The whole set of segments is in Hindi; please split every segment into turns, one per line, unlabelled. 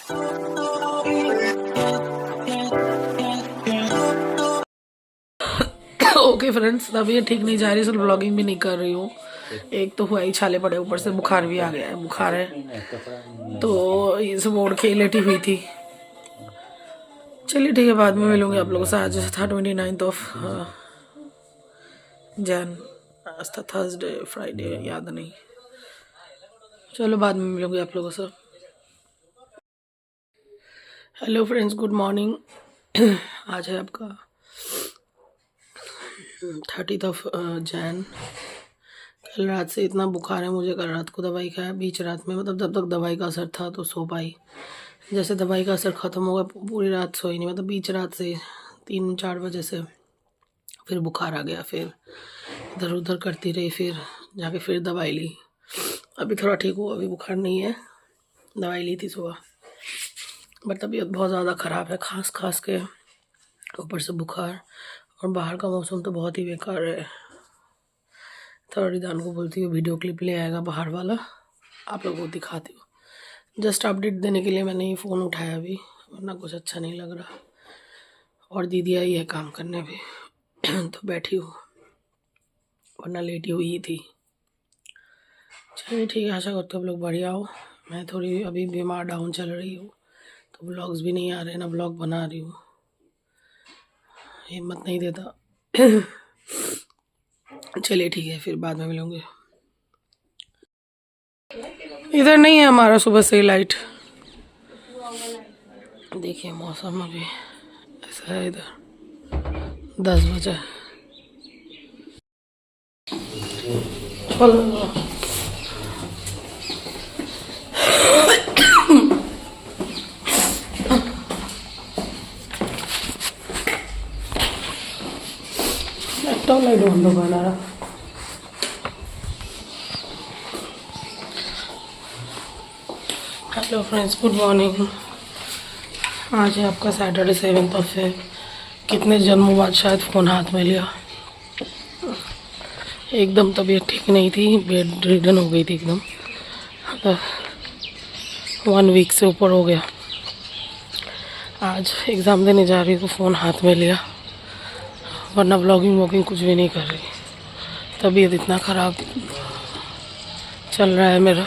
ओके फ्रेंड्स, तबीयत ठीक नहीं जा रही, सिर्फ ब्लॉगिंग भी नहीं कर रही हूँ। एक तो हुआ ही छाले पड़े, ऊपर से बुखार भी आ गया है, बुखार है तो ये सब ओढ़ के लेटी हुई थी। चलिए ठीक है, बाद में मिलूंगी आप लोगों से। आज था 29 ऑफ जैन, आज था थर्सडे फ्राइडे याद नहीं। चलो बाद में मिलूंगी आप लोगों से। Hello friends, good morning. आज है आपका 30 ऑफ जैन। कल रात से इतना बुखार है मुझे, कल रात को दवाई खाया बीच रात में, मतलब जब तक दवाई का असर था तो सो पाई। जैसे दवाई का असर ख़त्म होगा पूरी रात सोई नहीं, मतलब बीच रात से 3-4 बजे से फिर बुखार आ गया, फिर इधर उधर करती रही, फिर जाके फिर दवाई ली। अभी थोड़ा ठीक हुआ, अभी बुखार नहीं है। दवाई ली थी सुबह, बट तबीयत बहुत ज़्यादा ख़राब है, खास के ऊपर से बुखार। और बाहर का मौसम तो बहुत ही बेकार है। थोड़ा रिदान को बोलती हूँ वीडियो क्लिप ले आएगा बाहर वाला, आप लोगों को दिखाती हूँ। जस्ट अपडेट देने के लिए मैंने ये फ़ोन उठाया अभी, वरना कुछ अच्छा नहीं लग रहा। और दीदी आई है काम करने भी तो बैठी हूँ, वरना लेटी हुई थी। चलिए ठीक है, आशा करते हो आप लोग बढ़िया हो। मैं थोड़ी अभी बीमार डाउन चल रही हूँ, तो ब्लॉग्स भी नहीं आ रहे ना, ब्लॉग बना रही हूँ, हिम्मत नहीं देता। चलिए ठीक है, फिर बाद में मिलूंगे। इधर नहीं है हमारा सुबह से लाइट, देखिए मौसम अभी ऐसा है। इधर 10 बजे। लाइट बंद होगा ना। Hello friends, good morning. आज है आपका सैटरडे 7 ऑफ फेब। कितने जन्मों बाद शायद फ़ोन हाथ में लिया। एकदम तबीयत ठीक नहीं थी, बेड रिडन हो गई थी एकदम, 1 वीक से ऊपर हो गया। आज एग्ज़ाम देने जा रही तो फ़ोन हाथ में लिया, वरना व्लॉगिंग कुछ भी नहीं कर रही। तबीयत इतना ख़राब चल रहा है मेरा।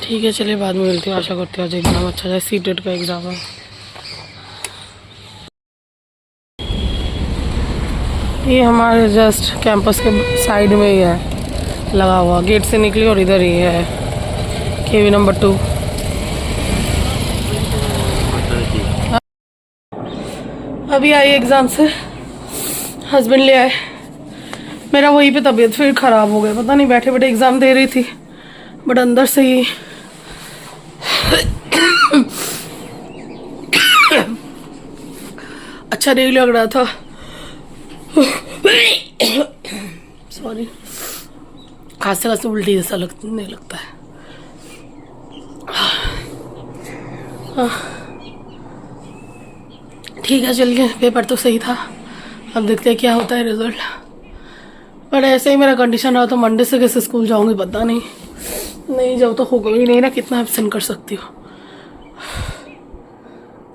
ठीक है, चलिए बाद में मिलती हूँ। आशा करती हूँ आज एग्ज़ाम अच्छा जाए, सीटेट का एग्ज़ाम है। ये हमारे जस्ट कैंपस के साइड में ही है लगा हुआ, गेट से निकली और इधर ही है केवी नंबर 2। अभी आई एग्ज़ाम से, हस्बैंड ले आए। मेरा वहीं पे तबीयत फिर ख़राब हो गया, पता नहीं, बैठे बैठे एग्ज़ाम दे रही थी बट अंदर से ही अच्छा नहीं लग रहा था। सॉरी, खांसते खांसते उल्टी जैसा लगने लगता है। ठीक है, चलिए, पेपर तो सही था, अब देखते हैं क्या होता है रिजल्ट। पर ऐसे ही मेरा कंडीशन रहा तो मंडे से कैसे स्कूल जाऊंगी पता नहीं। नहीं जाओ तो होगा ही नहीं ना, कितना एब्सेंट कर सकती हो।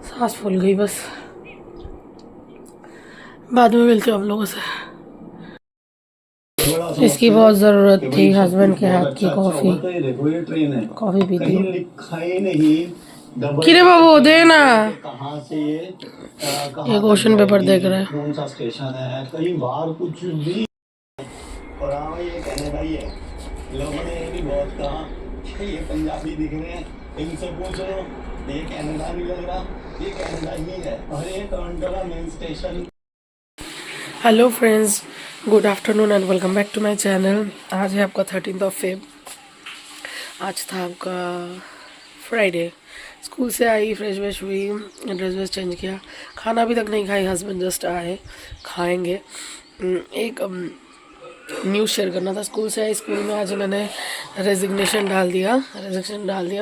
सांस फूल गई बस। बाद में मिलती हूँ आप लोगों से। इसकी बहुत ज़रूरत थी, हस्बैंड के हाथ की कॉफ़ी पीती हूँ। किरे बाबू दे ना, ये क्वेश्चन पेपर देख रहे हैं।
कौन सा स्टेशन है, कहीं बाहर कुछ भी। और हाँ, ये कनाडाई है। लोगों ने ये भी बहुत कहा कि ये पंजाबी दिख रहे हैं, इनसे पूछ लो, ये कनाडा नहीं लग रहा, ये कनाडा ही है। और ये टोरंटो का main station.
Hello friends, good afternoon and welcome back to my channel. आज है आपका 13 ऑफ फेब। आज था आपका फ्राइडे। स्कूल से आई, फ्रेश वेश हुई, ड्रेस वेस चेंज किया, खाना अभी तक नहीं खाई, हस्बैंड जस्ट आए, खाएंगे। एक न्यूज़ शेयर करना था। स्कूल से आई, स्कूल में आज मैंने रेजिग्नेशन डाल दिया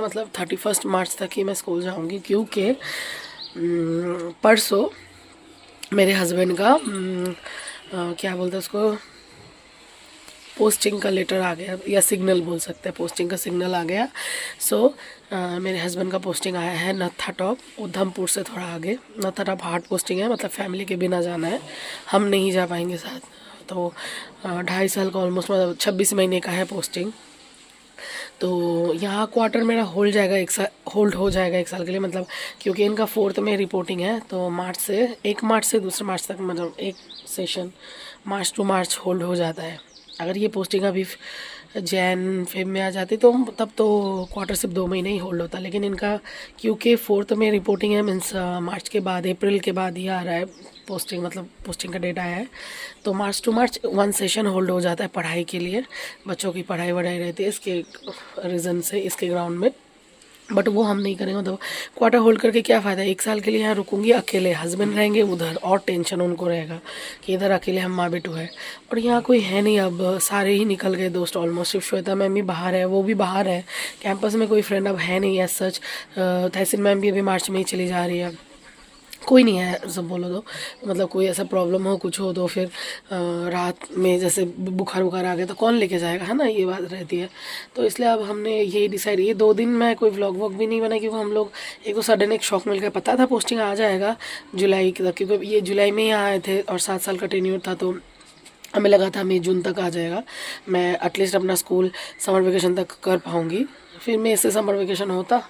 मतलब 31 मार्च तक ही मैं स्कूल जाऊंगी, क्योंकि परसों मेरे हस्बैंड का क्या बोलते हैं उसको, पोस्टिंग का लेटर आ गया, या सिग्नल बोल सकते हैं, पोस्टिंग का सिग्नल आ गया। सो मेरे हस्बैंड का पोस्टिंग आया है नत्था टॉप, उधमपुर से थोड़ा आगे। नत्था टॉप हार्ड पोस्टिंग है, मतलब फैमिली के बिना जाना है, हम नहीं जा पाएंगे साथ। तो 2.5 साल का ऑलमोस्ट, मतलब 26 महीने का है पोस्टिंग। तो यहाँ क्वार्टर मेरा होल्ड जाएगा, होल्ड हो जाएगा 1 साल के लिए, मतलब क्योंकि इनका 4th में रिपोर्टिंग है। तो 1 मार्च से 2 मार्च तक, मतलब एक सेशन मार्च टू मार्च होल्ड हो जाता है। अगर ये पोस्टिंग अभी जैन फेब में आ जाती तो तब तो क्वार्टर सिर्फ 2 महीने ही होल्ड होता, लेकिन इनका क्योंकि 4th में रिपोर्टिंग है, मीन्स मार्च के बाद, अप्रैल के बाद ही आ रहा है पोस्टिंग, मतलब पोस्टिंग का डेट आया है। तो मार्च टू मार्च 1 सेशन होल्ड हो जाता है पढ़ाई के लिए, बच्चों की पढ़ाई वढ़ाई रहती है इसके रीज़न से, इसके ग्राउंड में। बट वो हम नहीं करेंगे। तो क्वार्टर होल्ड करके क्या फ़ायदा, 1 साल के लिए यहाँ रुकूंगी अकेले, हस्बैंड रहेंगे उधर, और टेंशन उनको रहेगा कि इधर अकेले हम माँ बेटू है, और यहाँ कोई है नहीं। अब सारे ही निकल गए दोस्त ऑलमोस्ट, सिर्फ श्वेता मैम भी बाहर है, वो भी बाहर है, कैंपस में कोई फ्रेंड अब है नहीं एज सच। तहसीन मैम भी अभी मार्च में ही चली जा रही है, कोई नहीं है सब बोलो तो, मतलब कोई ऐसा प्रॉब्लम हो कुछ हो तो फिर रात में जैसे बुखार आ गया तो कौन लेके जाएगा, है ना, ये बात रहती है। तो इसलिए अब हमने यही डिसाइड, ये 2 दिन मैं कोई व्लॉग वॉग भी नहीं बना, क्योंकि हम लोग एक तो सडन एक शॉक मिल गया, पता था पोस्टिंग आ जाएगा जुलाई तक, क्योंकि ये जुलाई में ही आए थे और 7 साल का टेन्योर था, तो हमें लगा था मई जून तक आ जाएगा, मैं एटलीस्ट अपना स्कूल समर वेकेशन तक कर पाऊँगी। फिर मई से समर वेकेशन होता,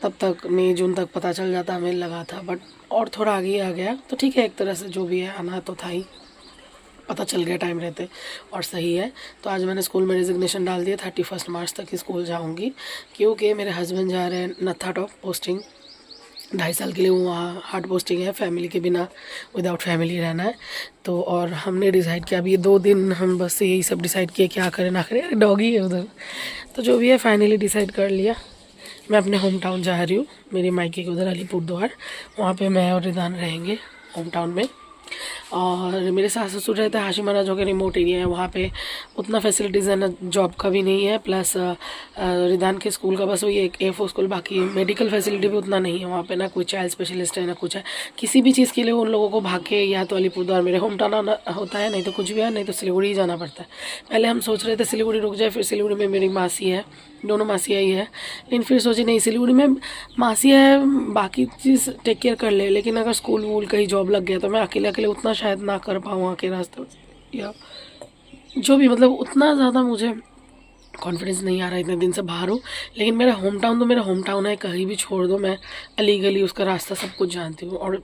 तब तक मई जून तक पता चल जाता, हमें लगा था। बट और थोड़ा आगे आ गया तो ठीक है, एक तरह से जो भी है आना तो था ही, पता चल गया टाइम रहते, और सही है। तो आज मैंने स्कूल में रेजिग्नेशन डाल दिया, 31 मार्च तक ही स्कूल जाऊंगी, क्योंकि मेरे हस्बैंड जा रहे हैं नत्था टॉप पोस्टिंग 2.5 साल के लिए, वहाँ हार्ड पोस्टिंग है, फैमिली के बिना, विदाउट फैमिली रहना है। तो और हमने डिसाइड किया, अभी ये 2 दिन हम बस यही सब डिसाइड किए क्या करें ना करें, अरे डॉगी है उधर, तो जो भी है फाइनली डिसाइड कर लिया। मैं अपने होम टाउन जा रही हूँ, मेरे मायके के उधर अलीपुरद्वार, वहाँ पे मैं और रिदान रहेंगे होम टाउन में। और मेरे सास ससुर रहते हैं हाशिमारा, जो कि रिमोट एरिया है, वहाँ पे उतना फैसिलिटीज़ है ना, जॉब का भी नहीं है, प्लस रिदान के स्कूल का बस वही एक A4 स्कूल, बाकी मेडिकल फैसिलिटी भी उतना नहीं है वहाँ पे, ना कोई चाइल्ड स्पेशलिस्ट है ना कुछ है। किसी भी चीज़ के लिए उन लोगों को भाग के या तो अलीपुरद्वार मेरे होम टाउन आना होता है, नहीं तो कुछ भी है, नहीं तो सिलीगुड़ी ही जाना पड़ता है। पहले हम सोच रहे थे सिलीगुड़ी रुक जाए, फिर सिलीगुड़ी में मेरी मासी है, दोनों मासियाँ ही है, लेकिन फिर सोचे नहीं, सिलीगुड़ी में मासी है, बाकी चीज़ टेक केयर कर ले, लेकिन अगर स्कूल वूल कहीं जॉब लग गया तो मैं अकेले अकेले उतना शायद ना कर पाऊँ वहाँ के रास्ते, या जो भी, मतलब उतना ज़्यादा मुझे कॉन्फिडेंस नहीं आ रहा, इतने दिन से बाहर हूँ। लेकिन मेरा होम टाउन तो मेरा होम टाउन है, कहीं भी छोड़ दो, मैं अली गली उसका रास्ता सब कुछ जानती हूँ। और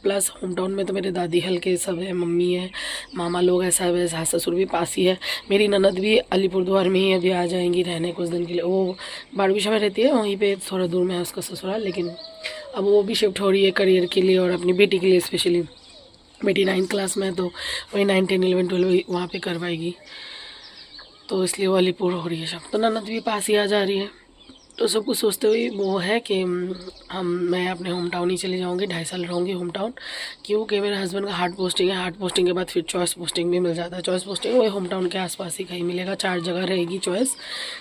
प्लस होम टाउन में तो मेरे दादी हल्के सब है, मम्मी है, मामा लोग है, सब है, सास ससुर भी पास ही है, मेरी ननद भी अलीपुरद्वार में ही अभी आ जाएंगी रहने कुछ दिन के लिए, वो बारबिशा में रहती है, वहीं पे थोड़ा दूर में है उसका ससुराल, लेकिन अब वो भी शिफ्ट हो रही है करियर के लिए और अपनी बेटी के लिए स्पेशली। बेटी 9th क्लास में है, तो वही 9, 10, 11, 12 वहाँ पे करवाएगी, तो इसलिए वो अलीपुर हो रही है सब। तो ननद भी पास ही आ जा रही है, तो सब कुछ सोचते हुए वो है कि मैं अपने होम टाउन ही चली जाऊँगी, 2.5 साल रहूँगी होम टाउन, क्योंकि मेरे हस्बैंड का हार्ड पोस्टिंग है, हार्ड पोस्टिंग के बाद फिर चॉइस पोस्टिंग भी मिल जाता है। चॉइस पोस्टिंग वही होम टाउन के आसपास ही कहीं मिलेगा, 4 जगह रहेगी चॉइस,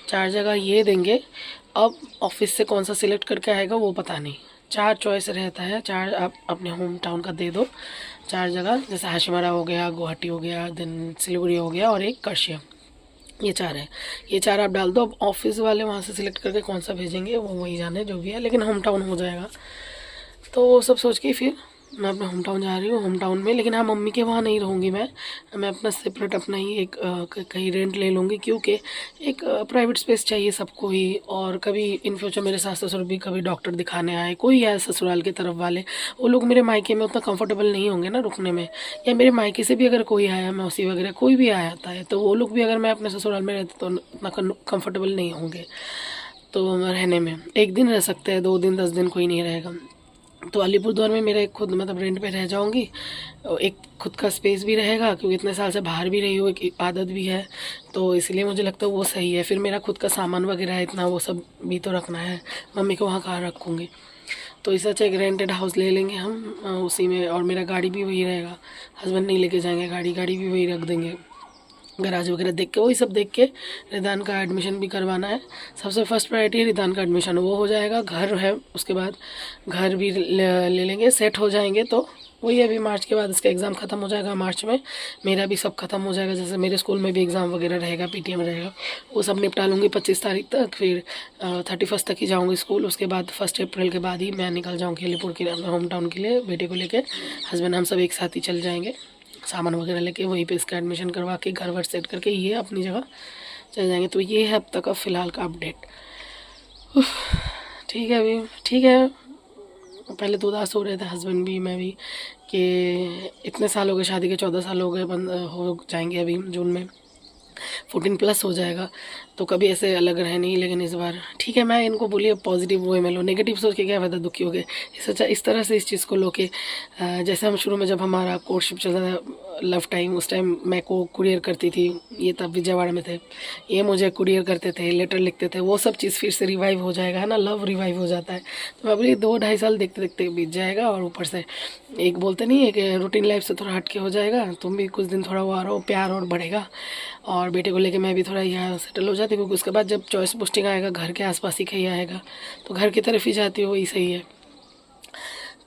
4 जगह ये देंगे। अब ऑफिस से कौन सा सिलेक्ट करके आएगा वो पता नहीं, 4 चॉइस रहता है, 4 आप अपने होम टाउन का दे दो, 4 जगह, जैसे हाशिमारा हो गया, गुवाहाटी हो गया, देन सिलीगुड़ी हो गया, और एक कर्शिया, ये 4 है, ये 4 आप डाल दो। अब ऑफिस वाले वहाँ से सिलेक्ट करके कौन सा भेजेंगे वो वही जाने, जो भी है, लेकिन होम टाउन हो जाएगा। तो वो सब सोच के फिर मैं अपने होम टाउन जा रही हूँ, होम टाउन में। लेकिन हाँ, मम्मी के वहाँ नहीं रहूँगी मैं अपना सेपरेट अपना ही एक कहीं रेंट ले लूँगी, क्योंकि एक प्राइवेट स्पेस चाहिए सबको ही। और कभी इन फ्यूचर मेरे सास ससुर भी कभी डॉक्टर दिखाने आए, कोई है ससुराल की तरफ वाले, वो लोग मेरे मायके में उतना कंफर्टेबल नहीं होंगे ना रुकने में, या मेरे मायके से भी अगर कोई आया, मौसी वगैरह कोई भी आया आता है, तो वो लोग भी अगर मैं अपने ससुराल में रहती तो उतना कंफर्टेबल नहीं होंगे तो रहने में। 1 दिन रह सकते हैं, 2 दिन, 10 दिन कोई नहीं रहेगा। तो अलीपुरद्वार में मेरा एक खुद, मतलब रेंट पे रह जाऊंगी, एक खुद का स्पेस भी रहेगा, क्योंकि इतने साल से बाहर भी रही हूँ, एक आदत भी है, तो इसलिए मुझे लगता है वो सही है। फिर मेरा खुद का सामान वगैरह है इतना, वो सब भी तो रखना है, मम्मी को वहाँ कहाँ रखूँगी, तो इससे अच्छा एक रेंटेड हाउस ले लेंगे हम उसी में। और मेरा गाड़ी भी वही रहेगा, हस्बैंड नहीं लेके जाएंगे गाड़ी, गाड़ी भी वही रख देंगे, गराज वगैरह देख के, वही सब देख के रिदान का एडमिशन भी करवाना है। सबसे फर्स्ट प्रायोरिटी है रिदान का एडमिशन, वो हो जाएगा। घर है, उसके बाद घर भी ले लेंगे, सेट हो जाएंगे। तो वही अभी मार्च के बाद इसका एग्ज़ाम ख़त्म हो जाएगा। मार्च में मेरा भी सब खत्म हो जाएगा, जैसे मेरे स्कूल में भी एग्ज़ाम वगैरह रहेगा, PTM रहेगा, वो सब निपटा लूँगी 25 तारीख तक। फिर 31 तक ही जाऊँगी स्कूल। उसके बाद 1 अप्रैल के बाद ही मैं निकल जाऊँगी अलीपुर के होम टाउन के लिए, बेटे को लेके। हस्बैंड हम सब एक साथ ही चल जाएंगे, सामान वगैरह लेके वहीं पे इसका एडमिशन करवा के घर वर सेट करके ये अपनी जगह चल जाएंगे। तो ये है अब तक का फ़िलहाल का अपडेट। ठीक है, अभी ठीक है। पहले तो उदास हो रहे थे हस्बैंड भी, मैं भी, कि इतने साल हो गए शादी के, 14 साल हो गए, हो जाएंगे अभी जून में, 14+ हो जाएगा। तो कभी ऐसे अलग रहे नहीं, लेकिन इस बार ठीक है। मैं इनको बोलिए पॉजिटिव वे में लो, नेगेटिव सोच के क्या फ़ायदा, दुखी हो गए। इस तरह से इस चीज़ को लो कि जैसे हम शुरू में जब हमारा कोर्टशिप चल रहा था, लव टाइम, उस टाइम मैं को कुरियर करती थी, ये तब विजयवाड़ा में थे, ये मुझे कुरियर करते थे, लेटर लिखते थे, वो सब चीज़ फिर से रिवाइव हो जाएगा, है ना, लव रिवाइव हो जाता है। तो मैं बोली 2-2.5 साल देखते देखते बीत जाएगा, और ऊपर से एक बोलते नहीं है कि रूटीन लाइफ से थोड़ा हट के हो जाएगा। तुम भी कुछ दिन थोड़ा वो आ रहो, प्यार और बढ़ेगा। और बेटे को लेके मैं भी थोड़ा यहाँ सेटल हो जाती, क्योंकि उसके बाद जब चॉइस पोस्टिंग आएगा घर के आसपास ही कहीं आएगा, तो घर की तरफ ही जाती हो, वही सही है।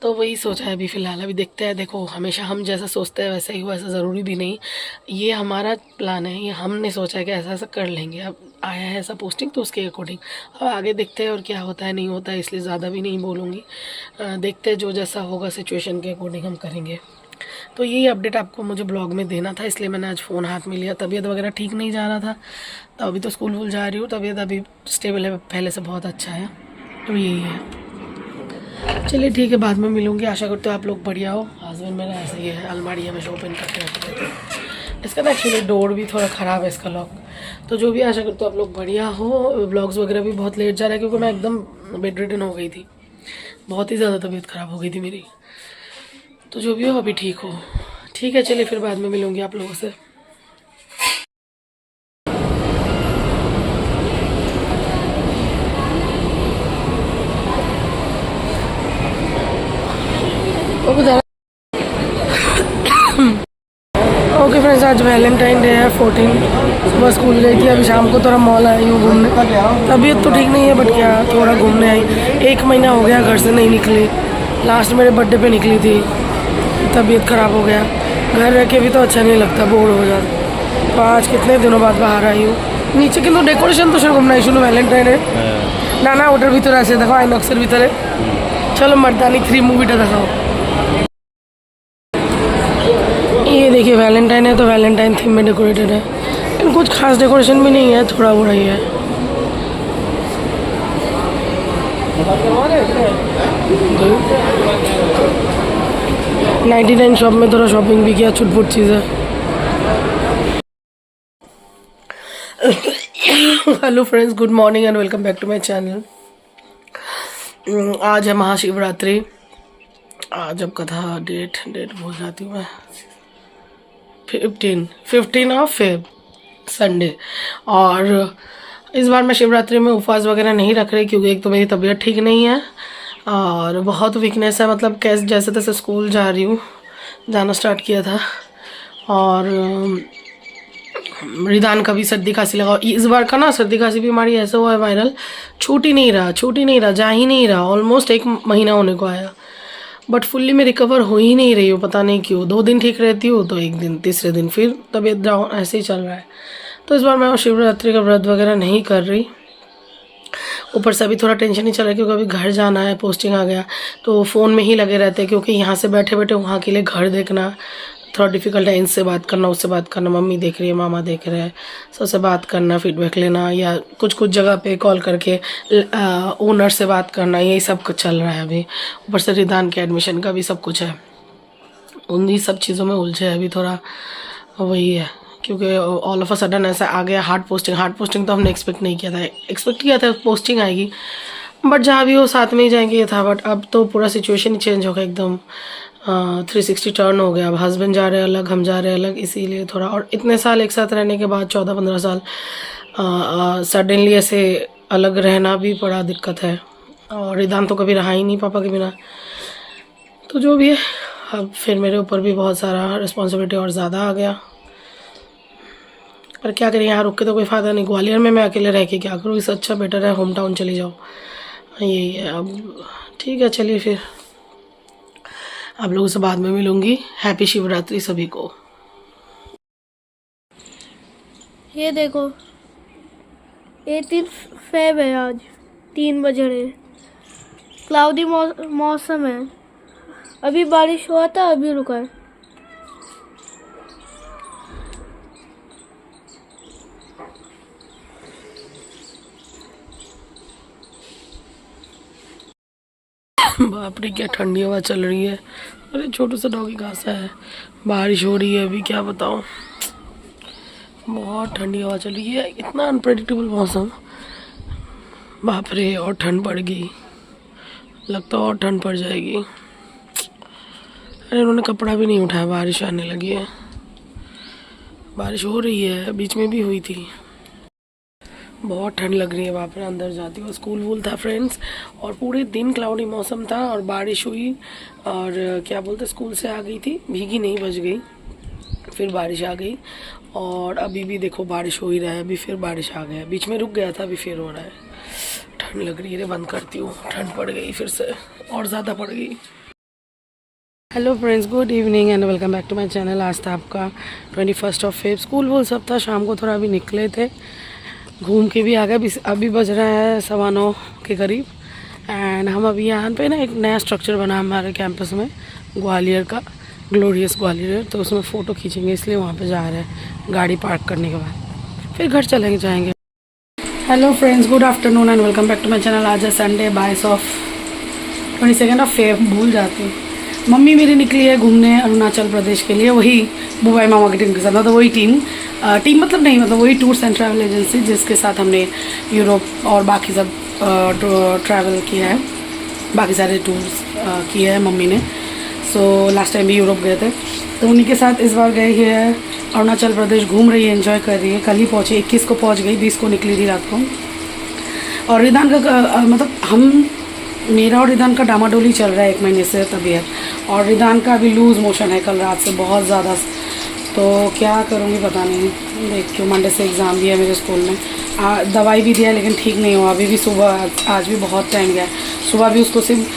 तो वही सोचा है अभी फ़िलहाल। अभी देखते हैं, देखो हमेशा हम जैसा सोचते हैं वैसा ही हो, ऐसा ज़रूरी भी नहीं। ये हमारा प्लान है, ये हमने सोचा है कि ऐसा ऐसा कर लेंगे। अब आया है ऐसा पोस्टिंग, तो उसके अकॉर्डिंग अब आगे देखते हैं और क्या होता है नहीं होता है, इसलिए ज़्यादा भी नहीं बोलूँगी। देखते हैं, जो जैसा होगा सिचुएशन के अकॉर्डिंग हम करेंगे। तो यही अपडेट आपको मुझे ब्लॉग में देना था, इसलिए मैंने आज फ़ोन हाथ में लिया। तबीयत वगैरह ठीक नहीं जा रहा था, तो अभी तो स्कूल वूल जा रही हूँ, तबीयत अभी स्टेबल है, पहले से बहुत अच्छा है। तो यही है, चलिए ठीक है, बाद में मिलूँगी। आशा करते हो आप लोग बढ़िया हो। हस्बैंड मेरा ऐसे ही है, अलमारी हमेशा ओपन करके रखते थे। इसका ना एक्चुअली डोर भी थोड़ा ख़राब है, इसका लॉक। तो जो भी, आशा करते हो आप लोग बढ़िया हो। ब्लॉग्स वगैरह भी बहुत लेट जा रहा है, क्योंकि मैं एकदम बेड रिडन हो गई थी, बहुत ही ज़्यादा तबीयत ख़राब हो गई थी मेरी। तो जो भी हो अभी ठीक हो। ठीक है, चलिए फिर बाद में मिलूँगी आप लोगों से। ओके फ्रेंड्स, आज वैलेंटाइन डे है 14। सुबह स्कूल गई थी, अभी शाम को थोड़ा मॉल आई हूँ घूमने। तबीयत तो ठीक नहीं है, बट क्या, थोड़ा घूमने आई। 1 महीना हो गया घर से नहीं निकली, लास्ट मेरे बर्थडे पे निकली थी, तबीयत ख़राब हो गया। घर रह के भी तो अच्छा नहीं लगता, बोर हो जाता। तो आज कितने दिनों बाद बाहर आई हूँ। नीचे কিন্তু डेकोरेशन तो শুরু ঘুমনা শুনো ভ্যালেন্টাইন ডে না না ওটার ভিতরে আছে, দেখো আইনক্সের ভিতরে। চলো मर्दानी 3 मूवीটা দেখাও। ये देखिए वैलेंटाइन है, तो वैलेंटाइन थीम में डेकोरेटेड है, लेकिन कुछ खास डेकोरेशन भी नहीं है, थोड़ा बड़ा ही है। $99 शॉप में थोड़ा शॉपिंग भी किया, छुटपुट चीज़ें। Hello friends, good morning and welcome back to my channel. आज है महाशिवरात्रि। आज अब कथा डेट भूल जाती हूँ मैं, 15 ऑफ फेब, संडे। और इस बार मैं शिवरात्रि में उपवास वगैरह नहीं रख रही, क्योंकि एक तो मेरी तबीयत ठीक नहीं है और बहुत वीकनेस है। मतलब कैसे जैसे तैसे स्कूल जा रही हूँ, जाना स्टार्ट किया था। और रिदान का भी सर्दी खांसी लगा। इस बार का ना सर्दी खांसी बीमारी ऐसा हुआ है वायरल, छूट ही नहीं रहा, जा ही नहीं रहा। ऑलमोस्ट 1 महीना होने को आया, बट फुल्ली में रिकवर हो ही नहीं रही हूँ, पता नहीं क्यों। 2 दिन ठीक रहती हूँ, तो 1 दिन, तीसरे दिन फिर तबीयत डाउन, ऐसे ही चल रहा है। तो इस बार मैं शिवरात्रि का व्रत वगैरह नहीं कर रही। ऊपर से अभी थोड़ा टेंशन ही चल रहा है, क्योंकि अभी घर जाना है, पोस्टिंग आ गया, तो फ़ोन में ही लगे रहते हैं। क्योंकि यहाँ से बैठे बैठे वहाँ के लिए घर देखना थोड़ा डिफ़िकल्ट है। इनसे बात करना, उससे बात करना, मम्मी देख रही है, मामा देख रहे हैं, सबसे बात करना, फीडबैक लेना, या कुछ जगह पे कॉल करके ओनर से बात करना, यही सब कुछ चल रहा है अभी। ऊपर से रिदान के एडमिशन का भी सब कुछ है, उन्हीं सब चीज़ों में उलझे है अभी थोड़ा। वही है, क्योंकि ऑल ऑफ अ सडन ऐसा आ गया हार्ड पोस्टिंग तो हमने एक्सपेक्ट नहीं किया था। एक्सपेक्ट किया था पोस्टिंग आएगी, बट जहाँ भी हो साथ में ही जाएंगे ये था। बट अब तो पूरा सिचुएशन ही चेंज हो गया एकदम, 360 टर्न हो गया। अब हस्बैंड जा रहे हैं अलग, हम जा रहे हैं अलग, इसीलिए थोड़ा। और इतने साल एक साथ रहने के बाद, 14-15 साल सडनली ऐसे अलग रहना भी बड़ा दिक्कत है। और रिदान तो कभी रहा ही नहीं पापा के बिना। तो जो भी है, अब फिर मेरे ऊपर भी बहुत सारा रिस्पॉन्सिबिलिटी और ज़्यादा आ गया। पर क्या करें, यहाँ रुक के तो कोई फ़ायदा नहीं, ग्वालियर में मैं अकेले रह के क्या करूँ, इससे अच्छा बेटर है होम टाउन चली जाओ। यही है। अब ठीक है, चलिए फिर आप लोगों से बाद में मिलूँगी। हैप्पी शिवरात्रि सभी को।
ये देखो 18 फेब है, आज 3 बज रहे हैं, क्लाउडी मौसम है, अभी बारिश हुआ था, अभी रुका है।
बाप रे क्या ठंडी हवा चल रही है। अरे छोटू सा डॉगी कहाँ सा है। बारिश हो रही है अभी, क्या बताऊँ, बहुत ठंडी हवा चल रही है, इतना अनप्रेडिक्टेबल मौसम। बाप रे, और ठंड पड़ गई, लगता और ठंड पड़ जाएगी। अरे उन्होंने कपड़ा भी नहीं उठाया, बारिश आने लगी है। बारिश हो रही है, बीच में भी हुई थी। बहुत ठंड लग रही है, वहाँ पर अंदर जाती हूँ। स्कूल वूल था फ्रेंड्स, और पूरे दिन क्लाउडी मौसम था और बारिश हुई, और क्या बोलते, स्कूल से आ गई थी, भीगी नहीं, बच गई, फिर बारिश आ गई, और अभी भी देखो बारिश हो ही रहा है। अभी फिर बारिश आ गया, बीच में रुक गया था, अभी फिर हो रहा है। ठंड लग रही है, बंद करती हूँ, ठंड पड़ गई फिर से, और ज़्यादा पड़ गई। Hello friends, good evening and welcome back to my channel. आज था आपका 21 फेब। स्कूल वूल सब था, शाम को थोड़ा अभी निकले थे, घूम के भी आ गए। अभी बज रहा है 9:15 के करीब, एंड हम अभी यहाँ पे ना एक नया स्ट्रक्चर बना हमारे कैंपस में, ग्वालियर का, ग्लोरियस ग्वालियर, तो उसमें फ़ोटो खींचेंगे, इसलिए वहाँ पे जा रहे हैं गाड़ी पार्क करने के बाद, फिर घर चलेंगे जाएंगे। Hello friends, good afternoon and welcome back to my channel. आज है संडे, 22 फेब, भूल जाती हूँ। मम्मी मेरी निकली है घूमने अरुणाचल प्रदेश के लिए, वही बुबाई मामा की टीम के साथ, मतलब वही टीम मतलब नहीं, मतलब वही टूर्स एंड ट्रैवल एजेंसी जिसके साथ हमने यूरोप और बाकी सब ट्रैवल किया है, बाकी सारे टूर्स किए हैं मम्मी ने। सो लास्ट टाइम भी यूरोप गए थे, तो उन्हीं के साथ इस बार गई है अरुणाचल प्रदेश, घूम रही है, एंजॉय कर रही है। कल ही पहुँची, 21 को पहुँच गई, 20 को निकली थी रात को। और रिदान का मतलब मेरा और रिदान का डामाडोली चल रहा है 1 महीने से तबीयत, और रिदान का अभी लूज़ मोशन है कल रात से बहुत ज़्यादा। तो क्या करूँगी पता नहीं, देखती हूँ। मंडे से एग्ज़ाम भी है मेरे स्कूल में, दवाई भी दिया लेकिन ठीक नहीं हुआ। अभी भी सुबह, आज भी बहुत टाइम गया, सुबह भी उसको सिर्फ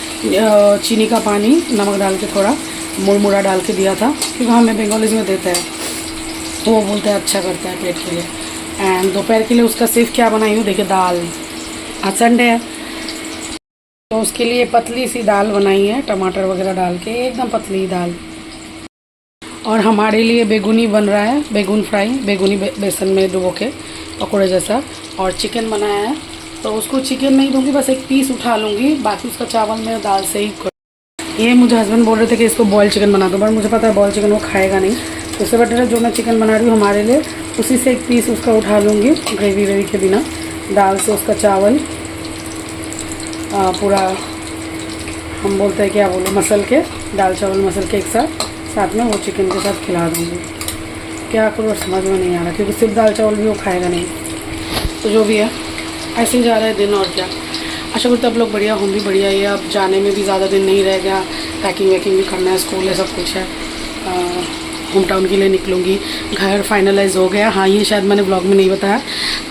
चीनी का पानी नमक डाल के थोड़ा मुड़मुड़ा डाल के दिया था, क्योंकि हमें बंगालीज में देता है, तो वो बोलते हैं अच्छा करता है पेट के लिए। एंड दोपहर के लिए उसका सिर्फ क्या बनाई हूँ, देखिए दाल, आज संडे है तो उसके लिए पतली सी दाल बनाई है, टमाटर वगैरह डाल के, एकदम पतली दाल। और हमारे लिए बेगुनी बन रहा है, बेगुन फ्राई, बेगुनी बेसन में डुबो के पकौड़े जैसा, और चिकन बनाया है। तो उसको चिकन नहीं दूंगी, बस एक पीस उठा लूँगी, बाकी उसका चावल मैं दाल से ही। ये मुझे हस्बैंड बोल रहे थे कि इसको बॉयल चिकन बना दो, बट मुझे पता है बॉयल चिकन वो खाएगा नहीं, तो उससे बेटर है जो मैं चिकन बना रही हूँ हमारे लिए, उसी से एक पीस उसका उठा लूँगी, ग्रेवी वेवी के बिना, दाल से उसका चावल पूरा, हम बोलते हैं क्या बोलो, मसल के, दाल चावल मसल के एक साथ में वो चिकन के साथ खिला दूँगी। क्या करूँ समझ में नहीं आ रहा, क्योंकि सिर्फ दाल चावल भी वो खाएगा नहीं। तो जो भी है, ऐसे ही जा रहा है दिन, और क्या। आशा करते आप लोग बढ़िया, हम भी बढ़िया ही है। अब जाने में भी ज़्यादा दिन नहीं रह गया, पैकिंग वैकिंग भी करना है, स्कूल है, सब कुछ है। होम टाउन के लिए निकलूँगी। घर फाइनलाइज हो गया। हाँ, ये शायद मैंने ब्लॉग में नहीं बताया,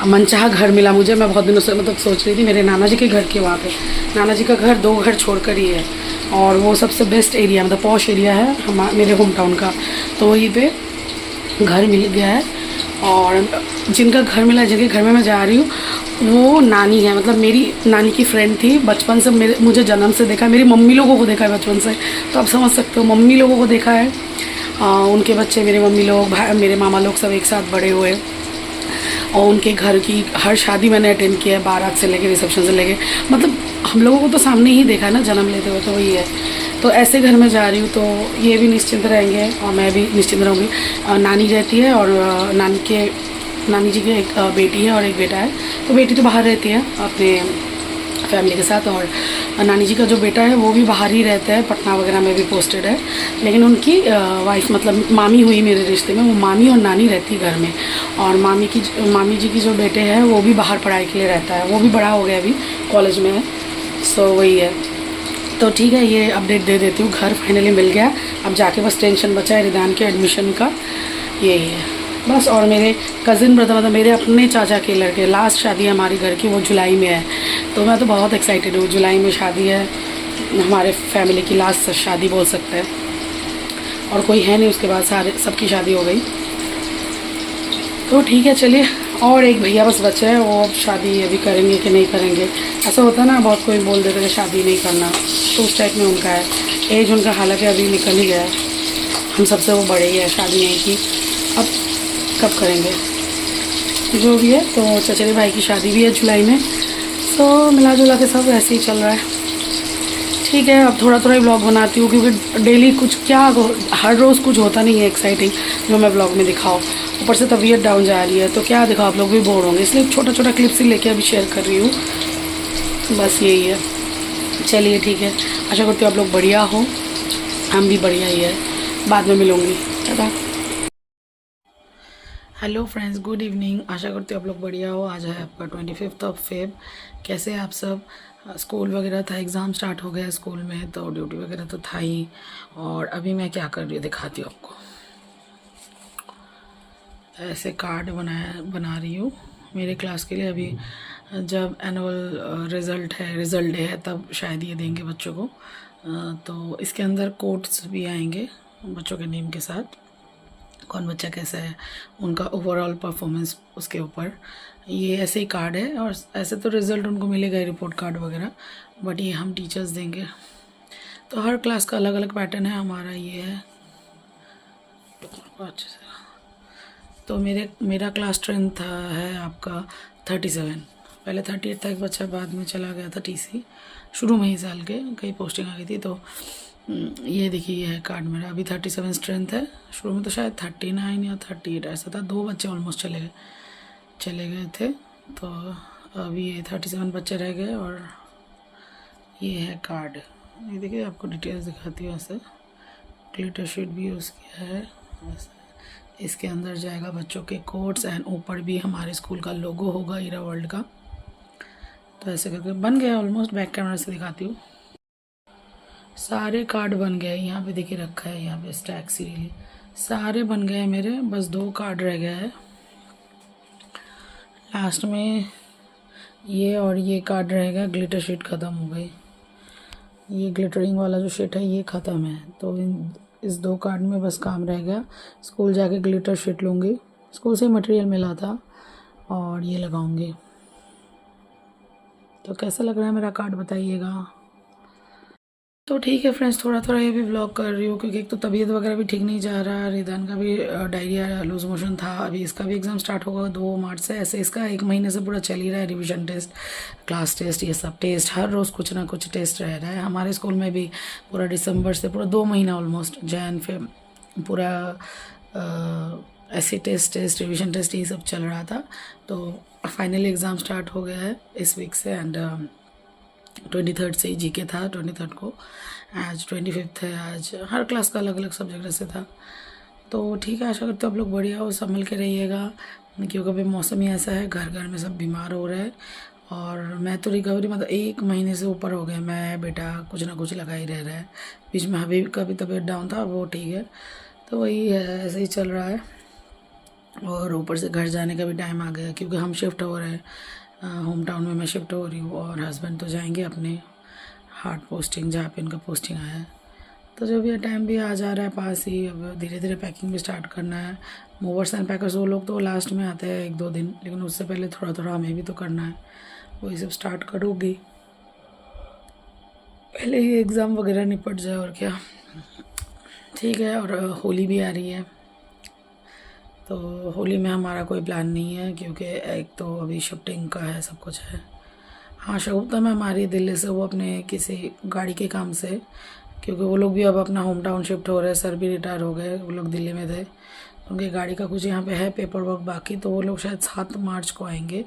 मनचाहा घर मिला मुझे। मैं बहुत दिनों से मतलब सोच रही थी, मेरे नाना जी के घर के वहाँ पे, नाना जी का घर 2 घर छोड़कर ही है, और वो सबसे बेस्ट एरिया, मतलब पॉश एरिया है मेरे होम टाउन का, तो वहीं पे घर मिल गया है। और जिनका घर मिला, जिनके घर में मैं जा रही हूँ, वो नानी है, मतलब मेरी नानी की फ्रेंड थी बचपन से, मुझे जन्म से देखा है, मेरी मम्मी लोगों को देखा है बचपन से, तो आप समझ सकते हो, मम्मी लोगों को देखा है, उनके बच्चे, मेरे मम्मी लोग, मेरे मामा लोग सब एक साथ बड़े हुए, और उनके घर की हर शादी मैंने अटेंड किया है, बारात से लेके रिसेप्शन से लेके, मतलब हम लोगों को तो सामने ही देखा है ना जन्म लेते हुए, तो वही है। तो ऐसे घर में जा रही हूँ, तो ये भी निश्चिंत रहेंगे और मैं भी निश्चिंत रहूँगी। नानी रहती है, और नानी जी की एक बेटी है और एक बेटा है, तो बेटी तो बाहर रहती है अपने फैमिली के साथ, और नानी जी का जो बेटा है वो भी बाहर ही रहता है, पटना वगैरह में भी पोस्टेड है, लेकिन उनकी वाइफ, मतलब मामी हुई मेरे रिश्ते में, वो मामी और नानी रहती है घर में, और मामी जी की जो बेटे हैं वो भी बाहर पढ़ाई के लिए रहता है, वो भी बड़ा हो गया, अभी कॉलेज में है। सो वही है, तो ठीक है, ये अपडेट दे देती हूँ। घर फाइनली मिल गया, अब जाके बस टेंशन बचा है रिदान के एडमिशन का, यही है।
बस। और मेरे कज़िन ब्रदर मतलब मेरे अपने चाचा के लड़के लास्ट शादी है हमारी घर की, वो जुलाई में है, तो मैं तो बहुत एक्साइटेड हूँ। जुलाई में शादी है हमारे फैमिली की, लास्ट शादी बोल सकते हैं, और कोई है नहीं उसके बाद, सारे सबकी शादी हो गई। तो ठीक है चलिए, और एक भैया बस बचे हैं, वो अब शादी अभी करेंगे कि नहीं करेंगे। ऐसा होता है ना, बहुत कोई बोल देते हैं शादी नहीं करना, तो उस टाइप में उनका है। एज उनका हालांकि अभी निकल ही गया है, हम सबसे वो बड़े ही है, शादी नहीं की, अब कब करेंगे जो भी है। तो चचेरे भाई की शादी भी है जुलाई में, तो मिला जुला के सब ऐसे ही चल रहा है। ठीक है, अब थोड़ा थोड़ा ही ब्लॉग बनाती हूँ, क्योंकि डेली कुछ क्या हर रोज़ कुछ होता नहीं है एक्साइटिंग जो मैं ब्लॉग में दिखाऊँ। ऊपर से तबीयत डाउन जा रही है, तो क्या दिखाओ, आप लोग भी बोर होंगे, इसलिए छोटा छोटा क्लिप्स ही लेके अभी शेयर कर रही हूँ, बस यही है। चलिए ठीक है, आशा करती हूँ आप लोग बढ़िया हो, हम भी बढ़िया ही है। बाद में मिलूँगी, टाटा। Hello friends, good evening. आशा करती हूँ आप लोग बढ़िया हो। आज है आपका 25 फेब। कैसे हैं आप सब? स्कूल वगैरह था, एग्ज़ाम स्टार्ट हो गया स्कूल में, तो ड्यूटी वगैरह तो था ही। और अभी मैं क्या कर रही हूँ दिखाती हूँ आपको। ऐसे कार्ड बना रही हूँ मेरे क्लास के लिए। अभी जब एनुअल रिज़ल्ट डे है, तब शायद ये देंगे बच्चों को। तो इसके अंदर कोट्स भी आएंगे बच्चों के नेम के साथ, कौन बच्चा कैसा है, उनका ओवरऑल परफॉर्मेंस उसके ऊपर। ये ऐसे ही कार्ड है, और ऐसे तो रिज़ल्ट उनको मिलेगा, रिपोर्ट कार्ड वगैरह, बट ये हम टीचर्स देंगे। तो हर क्लास का अलग अलग पैटर्न है। हमारा ये है, तो मेरा क्लास स्ट्रेंथ है आपका 37। पहले 38 था एक बच्चा, बाद में चला गया था टीसी, शुरू में ही साल के कई पोस्टिंग आ गई थी। तो ये देखिए, ये है कार्ड मेरा। अभी 37 स्ट्रेंथ है, शुरू में तो शायद 39 या 38 ऐसा था, 2 बच्चे ऑलमोस्ट चले गए थे, तो अभी ये 37 बच्चे रह गए। और ये है कार्ड, ये देखिए, आपको डिटेल्स दिखाती हूँ। ऐसे ग्लिटर शीट भी यूज़ किया है, ऐसे इसके अंदर जाएगा बच्चों के कोट्स, एंड ऊपर भी हमारे स्कूल का लोगो होगा, ईरा वर्ल्ड का। तो ऐसे करके बन गया ऑलमोस्ट। बैक कैमरा से दिखाती हूँ, सारे कार्ड बन गए। यहाँ पे देखिए रखा है, यहाँ पे स्टैक सीरियली सारे बन गए मेरे, बस 2 कार्ड रह गया है लास्ट में, ये और ये कार्ड रहेगा। ग्लिटर शीट ख़त्म हो गई, ये ग्लिटरिंग वाला जो शीट है ये ख़त्म है, तो इस 2 कार्ड में बस काम रह गया। स्कूल जाके ग्लिटर शीट लूँगी, स्कूल से मटेरियल मिला था, और ये लगाऊंगी। तो कैसा लग रहा है मेरा कार्ड बताइएगा। तो ठीक है फ्रेंड्स, थोड़ा थोड़ा ये भी ब्लॉग कर रही हूँ, क्योंकि एक तो तबीयत वगैरह भी ठीक नहीं जा रहा। रिदान का भी डायरिया लूज मोशन था, अभी इसका भी एग्ज़ाम स्टार्ट होगा 2 मार्च से। ऐसे इसका 1 महीने से पूरा चल ही रहा है, रिवीजन टेस्ट, क्लास टेस्ट, ये सब टेस्ट, हर रोज़ कुछ ना कुछ टेस्ट रह रहा है। हमारे स्कूल में भी पूरा दिसंबर से पूरा 2 महीना ऑलमोस्ट, जैन फिर पूरा ऐसे टेस्ट रिवीजन टेस्ट ये सब चल रहा था। तो फाइनली एग्ज़ाम स्टार्ट हो गया है इस वीक से, एंड 23rd से ही जीके था, 23rd को। आज 25th है, आज हर क्लास का अलग अलग सब्जेक्ट ऐसे था। तो ठीक है, आशा करते हो आप लोग बढ़िया हो, संभल के रहिएगा, क्योंकि अभी मौसम ही ऐसा है, घर घर में सब बीमार हो रहे हैं। और मैं तो रिकवरी मतलब 1 महीने से ऊपर हो गया, मैं बेटा कुछ ना कुछ लगा ही रह रहा है। बीच में हबीब का भी तबीयत डाउन था, वो ठीक है। तो वही है, ऐसे ही चल रहा है। और ऊपर से घर जाने का भी टाइम आ गया, क्योंकि हम शिफ्ट हो रहे हैं, होम टाउन में मैं शिफ्ट हो रही हूँ, और हस्बैंड तो जाएंगे अपने हार्ड पोस्टिंग जहाँ पे उनका पोस्टिंग आया है। तो जो भी टाइम भी आ जा रहा है पास ही, अब धीरे धीरे पैकिंग भी स्टार्ट करना है। मूवर्स एंड पैकर्स वो लोग तो लास्ट में आते हैं 1-2 दिन, लेकिन उससे पहले थोड़ा थोड़ा हमें भी तो करना है, वही सब स्टार्ट करूँगी। पहले ही एग्ज़ाम वगैरह निपट जाए, और क्या। ठीक है, और होली भी आ रही है, तो होली में हमारा कोई प्लान नहीं है, क्योंकि एक तो अभी शिफ्टिंग का है, सब कुछ है। हाँ, शगुफ्ता में हमारी दिल्ली से वो अपने किसी गाड़ी के काम से, क्योंकि वो लोग भी अब अपना होम टाउन शिफ्ट हो रहे हैं, सर भी रिटायर हो गए, वो लोग दिल्ली में थे, उनकी गाड़ी का कुछ यहाँ पे है पेपर वर्क बाकी, तो वो लोग शायद 7 मार्च को आएंगे,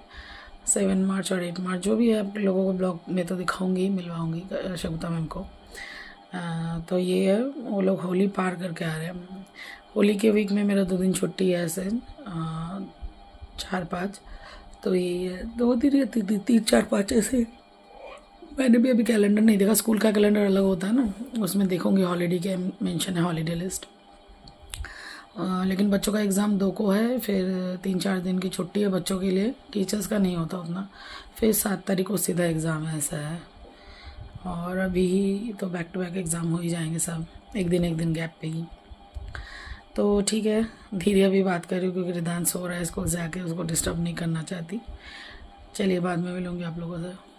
7 मार्च और 8 मार्च जो भी है, आप लोगों को ब्लॉग में तो दिखाऊंगी, मिलवाऊंगी शगुफ्ता मैम को। तो ये है, वो लोग होली पार करके आ रहे हैं। होली के वीक में मेरा 2 दिन छुट्टी है, ऐसे 4-5, तो ये 2 दिन या 3-4-5 ऐसे। मैंने भी अभी कैलेंडर नहीं देखा, स्कूल का कैलेंडर अलग होता है ना, उसमें देखूंगी हॉलीडे के मेंशन है, हॉलीडे लिस्ट, लेकिन बच्चों का एग्ज़ाम 2 को है, फिर 3-4 दिन की छुट्टी है बच्चों के लिए, टीचर्स का नहीं होता उतना, फिर 7 तारीख को सीधा एग्ज़ाम है, ऐसा है। और अभी तो बैक टू बैक एग्ज़ाम हो ही जाएंगे सब, एक दिन गैप पे ही। तो ठीक है, धीरे अभी बात कर रही हूँ क्योंकि रिदान सो रहा है, स्कूल से आके उसको डिस्टर्ब नहीं करना चाहती। चलिए बाद में मिलूँगी आप लोगों से।